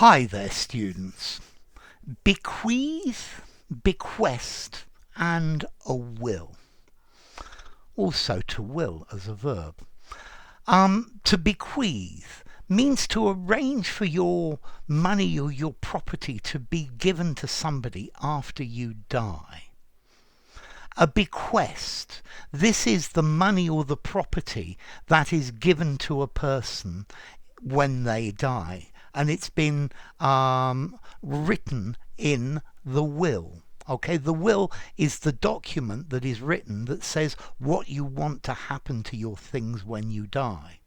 Hi there, students. Bequeath, bequest, and a will. Also to will as a verb. To bequeath means to arrange for your money or your property to be given to somebody after you die. A bequest, this is the money or the property that is given to a person when they die, and it's been written in the will. Okay, the will is the document that is written that says what you want to happen to your things when you die.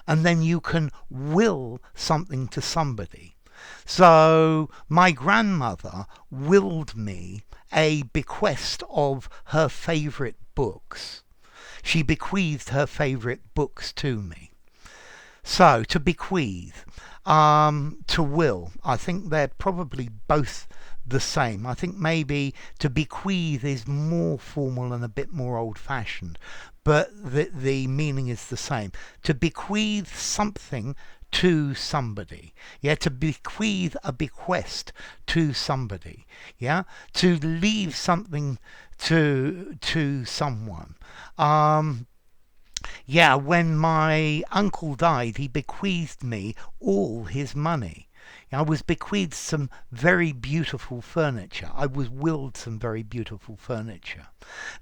And then you can will something to somebody. So my grandmother willed me a bequest of her favourite books. She bequeathed her favourite books to me. So to bequeath, to will, I think they're probably both the same. I think maybe to bequeath is more formal and a bit more old-fashioned, but the meaning is the same. To bequeath something to somebody, yeah, to bequeath a bequest to somebody, yeah, to leave something to someone. Yeah, when my uncle died, he bequeathed me all his money. I was bequeathed some very beautiful furniture. I was willed some very beautiful furniture.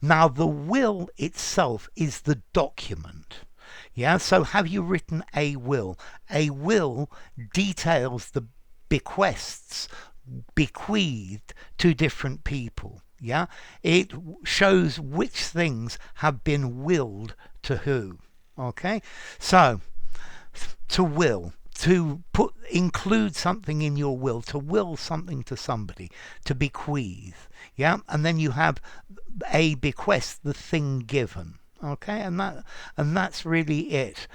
Now, the will itself is the document. Yeah, so have you written a will? A will details the bequests bequeathed to different people. Yeah, it shows which things have been willed to who. Okay, so to will, to include something in your will, to will something to somebody, to bequeath. Yeah, and then you have a bequest, the thing given. Okay, and that's really it.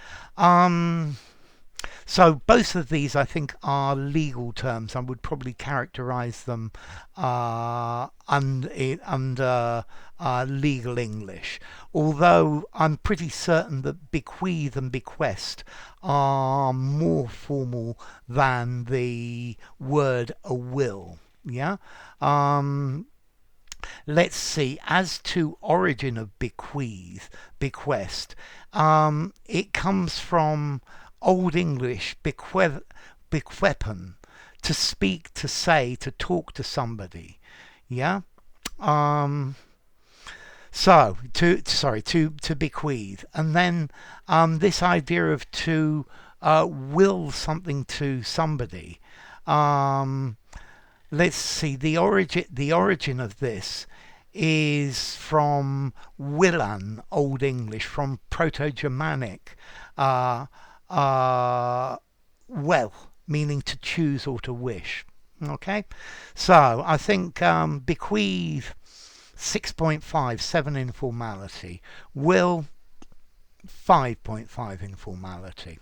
So both of these, I think, are legal terms. I would probably characterize them under legal English, although I'm pretty certain that bequeath and bequest are more formal than the word a will. Yeah. Let's see, as to origin of bequest, it comes from Old English bequepen, to speak, to say, to talk to somebody. Yeah. So to bequeath, and then this idea of to will something to somebody. Let's see, the origin of this is from willan, Old English, from Proto-Germanic, well, meaning to choose or to wish. Okay, so I think bequeath 6.5, 7 informality, will 5.5 informality.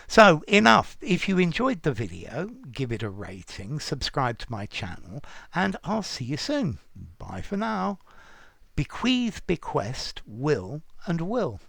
So enough. If you enjoyed the video, give it a rating, subscribe to my channel, and I'll see you soon. Bye for now. Bequeath, bequest, will, and will.